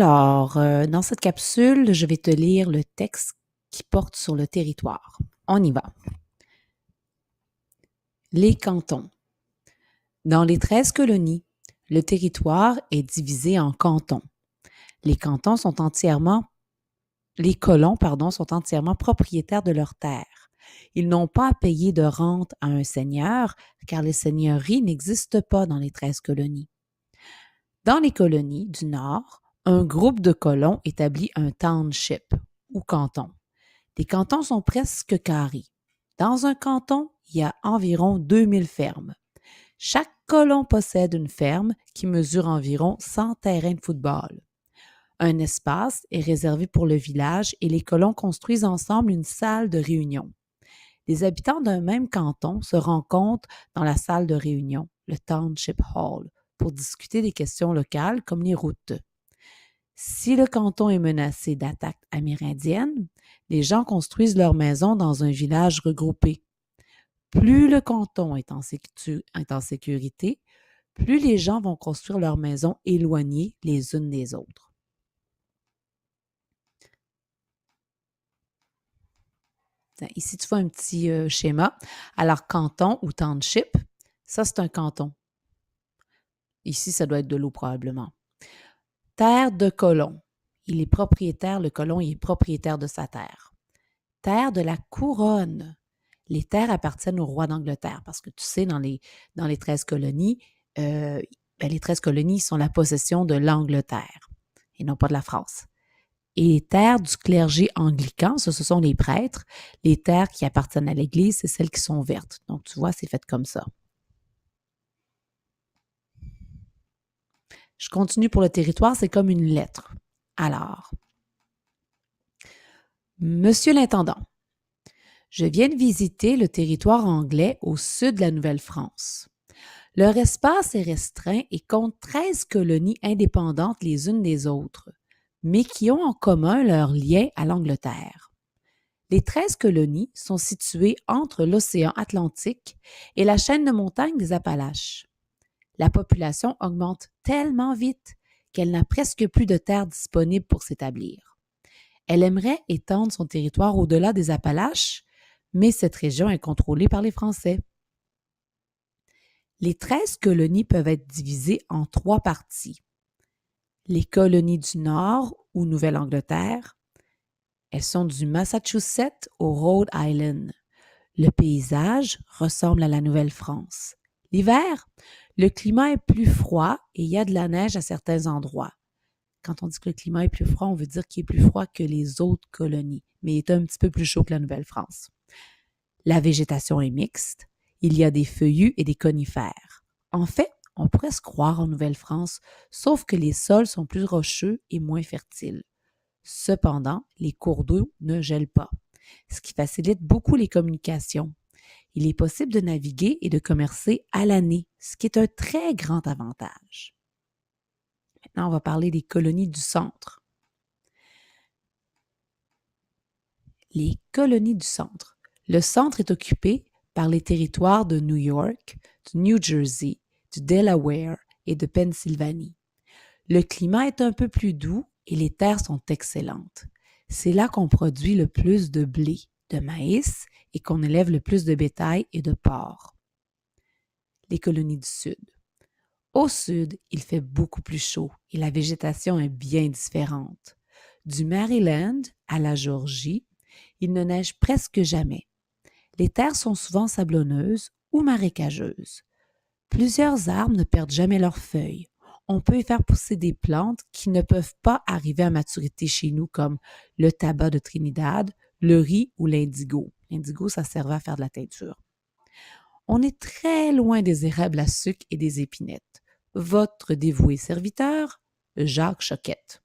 Alors, dans cette capsule, je vais te lire le texte qui porte sur le territoire. On y va. Les cantons. Dans les 13 colonies, le territoire est divisé en cantons. Les cantons sont entièrement, les colons, sont entièrement propriétaires de leurs terres. Ils n'ont pas à payer de rente à un seigneur, car les seigneuries n'existent pas dans les 13 colonies. Dans les colonies du Nord, un groupe de colons établit un township ou canton. Les cantons sont presque carrés. Dans un canton, il y a environ 2000 fermes. Chaque colon possède une ferme qui mesure environ 100 terrains de football. Un espace est réservé pour le village et les colons construisent ensemble une salle de réunion. Les habitants d'un même canton se rencontrent dans la salle de réunion, le Township Hall, pour discuter des questions locales comme les routes. Si le canton est menacé d'attaques amérindiennes, les gens construisent leurs maisons dans un village regroupé. Plus le canton est en sécurité, plus les gens vont construire leurs maisons éloignées les unes des autres. Ici, tu vois un petit schéma. Alors, canton ou township, ça, c'est un canton. Ici, ça doit être de l'eau probablement. Terre de colon. Le colon, il est propriétaire de sa terre. Terre de la couronne. Les terres appartiennent au roi d'Angleterre parce que tu sais, dans les 13 colonies, les 13 colonies sont la possession de l'Angleterre et non pas de la France. Et les terres du clergé anglican, ce sont les prêtres. Les terres qui appartiennent à l'Église, c'est celles qui sont vertes. Donc, tu vois, c'est fait comme ça. Je continue pour le territoire, c'est comme une lettre. Alors, Monsieur l'intendant, je viens de visiter le territoire anglais au sud de la Nouvelle-France. Leur espace est restreint et compte 13 colonies indépendantes les unes des autres, mais qui ont en commun leur lien à l'Angleterre. Les 13 colonies sont situées entre l'océan Atlantique et la chaîne de montagnes des Appalaches. La population augmente tellement vite qu'elle n'a presque plus de terre disponible pour s'établir. Elle aimerait étendre son territoire au-delà des Appalaches, mais cette région est contrôlée par les Français. Les 13 colonies peuvent être divisées en 3 parties. Les colonies du Nord ou Nouvelle-Angleterre, elles sont du Massachusetts au Rhode Island. Le paysage ressemble à la Nouvelle-France. L'hiver, le climat est plus froid et il y a de la neige à certains endroits. Quand on dit que le climat est plus froid, on veut dire qu'il est plus froid que les autres colonies, mais il est un petit peu plus chaud que la Nouvelle-France. La végétation est mixte. Il y a des feuillus et des conifères. En fait, on pourrait se croire en Nouvelle-France, sauf que les sols sont plus rocheux et moins fertiles. Cependant, les cours d'eau ne gèlent pas, ce qui facilite beaucoup les communications. Il est possible de naviguer et de commercer à l'année, ce qui est un très grand avantage. Maintenant, on va parler des colonies du centre. Les colonies du centre. Le centre est occupé par les territoires de New York, du New Jersey, du Delaware et de Pennsylvanie. Le climat est un peu plus doux et les terres sont excellentes. C'est là qu'on produit le plus de blé, de maïs et qu'on élève le plus de bétail et de porcs. Les colonies du sud. Au sud, il fait beaucoup plus chaud et la végétation est bien différente. Du Maryland à la Géorgie, il ne neige presque jamais. Les terres sont souvent sablonneuses ou marécageuses. Plusieurs arbres ne perdent jamais leurs feuilles. On peut y faire pousser des plantes qui ne peuvent pas arriver à maturité chez nous, comme le tabac de Trinidad, le riz ou l'indigo. L'indigo, ça servait à faire de la teinture. On est très loin des érables à sucre et des épinettes. Votre dévoué serviteur, Jacques Choquette.